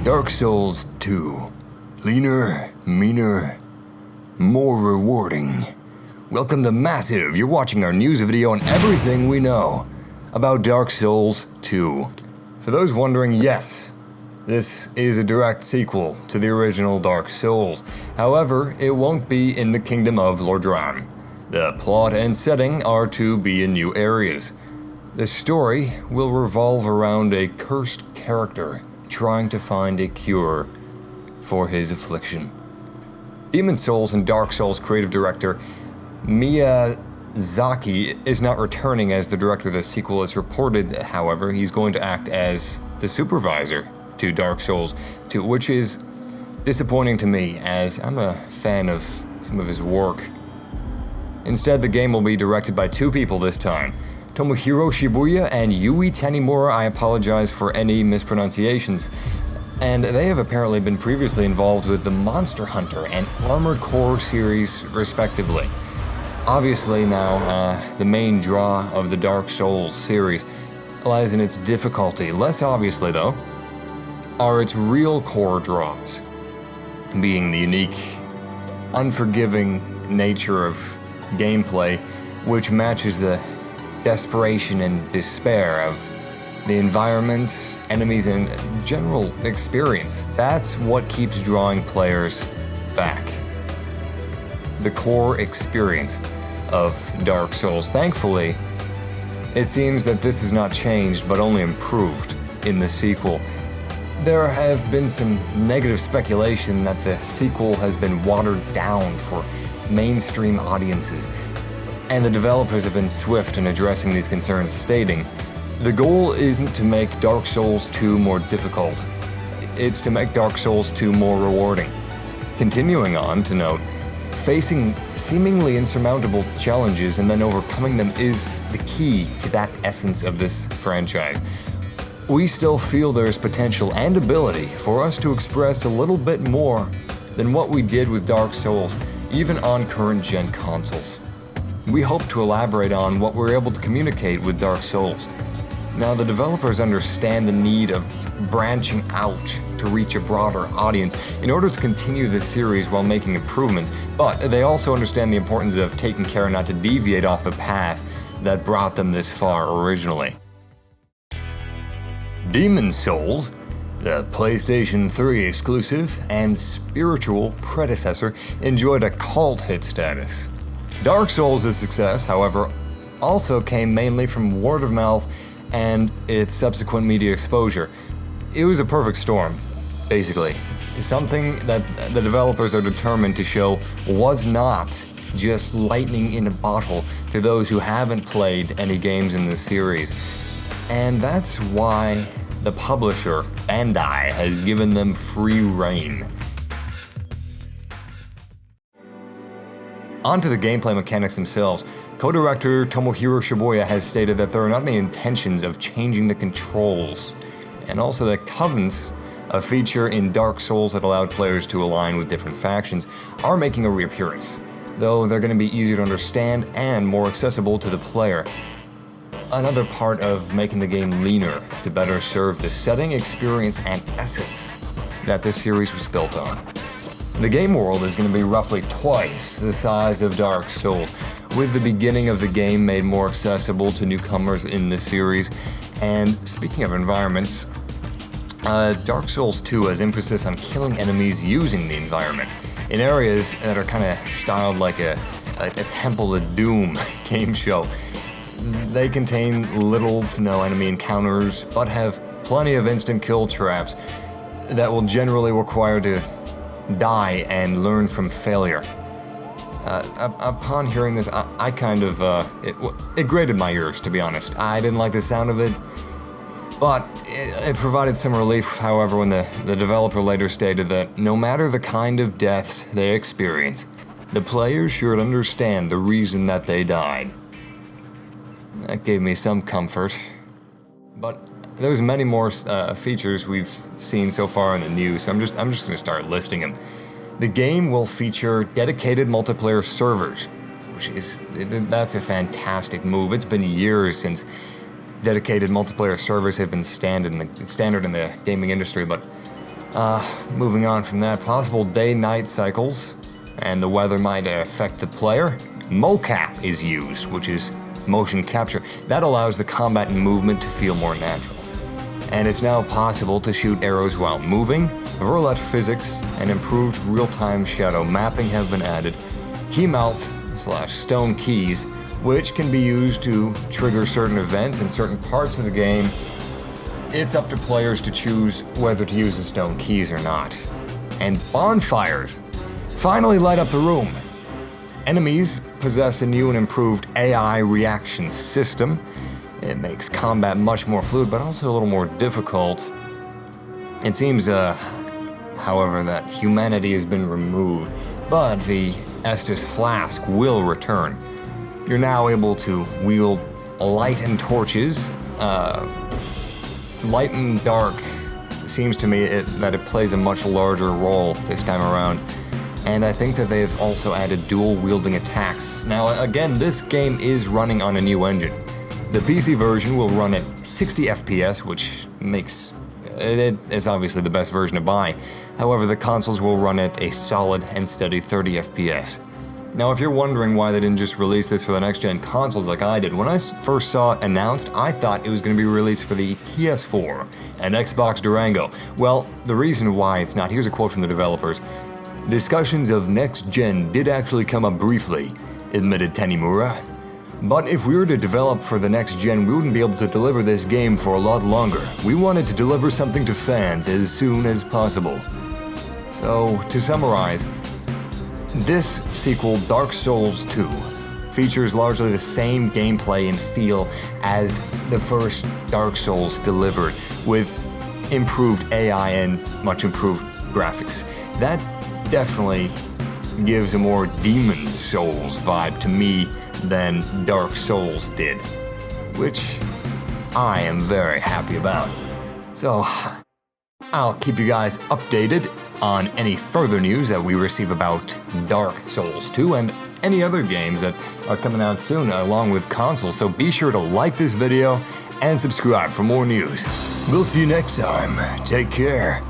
Dark Souls 2. Leaner, meaner, more rewarding. Welcome to Massive. You're watching our news video on everything we know about Dark Souls 2. For those wondering, yes, this is a direct sequel to the original Dark Souls. However, it won't be in the Kingdom of Lordran. The plot and setting are to be in new areas. The story will revolve around a cursed character trying to find a cure for his affliction. Demon Souls and Dark Souls creative director Miyazaki is not returning as the director of the sequel. It's reported, however, he's going to act as the supervisor to Dark Souls 2, which is disappointing to me as I'm a fan of some of his work. Instead, the game will be directed by two people this time, Tomohiro Shibuya and Yui Tanimura. I apologize for any mispronunciations. And they have apparently been previously involved with the Monster Hunter and Armored Core series, respectively. Obviously now, the main draw of the Dark Souls series lies in its difficulty. Less obviously, though, are its real core draws, being the unique, unforgiving nature of gameplay, which matches the desperation and despair of the environment, enemies, and general experience. That's what keeps drawing players back. The core experience of Dark Souls. Thankfully, it seems that this has not changed, but only improved in the sequel. There have been some negative speculation that the sequel has been watered down for mainstream audiences, and the developers have been swift in addressing these concerns, stating, "The goal isn't to make Dark Souls 2 more difficult, it's to make Dark Souls 2 more rewarding." Continuing on to note, facing seemingly insurmountable challenges and then overcoming them is the key to that essence of this franchise. We still feel there's potential and ability for us to express a little bit more than what we did with Dark Souls, even on current-gen consoles. We hope to elaborate on what we're able to communicate with Dark Souls. Now, the developers understand the need of branching out to reach a broader audience in order to continue the series while making improvements, but they also understand the importance of taking care not to deviate off the path that brought them this far originally. Demon Souls, the PlayStation 3 exclusive and spiritual predecessor, enjoyed a cult hit status. Dark Souls' success, however, also came mainly from word of mouth and its subsequent media exposure. It was a perfect storm, basically. Something that the developers are determined to show was not just lightning in a bottle to those who haven't played any games in this series. And that's why the publisher, Bandai, has given them free rein. Onto the gameplay mechanics themselves. Co-director Tomohiro Shibuya has stated that there are not any intentions of changing the controls, and also that Covenants, a feature in Dark Souls that allowed players to align with different factions, are making a reappearance, though they're going to be easier to understand and more accessible to the player. Another part of making the game leaner to better serve the setting, experience, and essence that this series was built on. The game world is going to be roughly twice the size of Dark Souls, with the beginning of the game made more accessible to newcomers in the series. And speaking of environments, Dark Souls 2 has emphasis on killing enemies using the environment in areas that are kind of styled like a Temple of Doom game show. They contain little to no enemy encounters, but have plenty of instant kill traps that will generally require to die and learn from failure. Upon hearing this, I kind of, it grated my ears, to be honest. I didn't like the sound of it, but it provided some relief, however, when the developer later stated that no matter the kind of deaths they experience, the players should understand the reason that they died. That gave me some comfort. But there's many more features we've seen so far in the news, so I'm just going to start listing them. The game will feature dedicated multiplayer servers, that's a fantastic move. It's been years since dedicated multiplayer servers have been standard in the gaming industry, but Moving on from that, possible day-night cycles, and the weather might affect the player. Mocap is used, which is motion capture. That allows the combat and movement to feel more natural. And it's now possible to shoot arrows while moving. Verlet physics and improved real-time shadow mapping have been added. Keymouth/stone keys, which can be used to trigger certain events in certain parts of the game. It's up to players to choose whether to use the stone keys or not. And bonfires finally light up the room. Enemies possess a new and improved AI reaction system. It makes combat much more fluid, but also a little more difficult. It seems, however, that humanity has been removed, but the Estus Flask will return. You're now able to wield light and torches. Light and dark seems to me that it plays a much larger role this time around. And I think that they've also added dual wielding attacks. Now again, this game is running on a new engine. The PC version will run at 60 FPS, which makes it is obviously the best version to buy. However, the consoles will run at a solid and steady 30 FPS. Now, if you're wondering why they didn't just release this for the next-gen consoles like I did, when I first saw it announced, I thought it was going to be released for the PS4 and Xbox Durango. Well, the reason why it's not, here's a quote from the developers. "Discussions of next-gen did actually come up briefly," admitted Tanimura. "But if we were to develop for the next-gen, we wouldn't be able to deliver this game for a lot longer. We wanted to deliver something to fans as soon as possible." So, to summarize, this sequel, Dark Souls 2, features largely the same gameplay and feel as the first Dark Souls delivered, with improved AI and much improved graphics. That definitely gives a more Demon Souls vibe to me than Dark Souls did, which I am very happy about. So, I'll keep you guys updated on any further news that we receive about Dark Souls 2 and any other games that are coming out soon along with consoles, so be sure to like this video and subscribe for more news. We'll see you next time. Take care.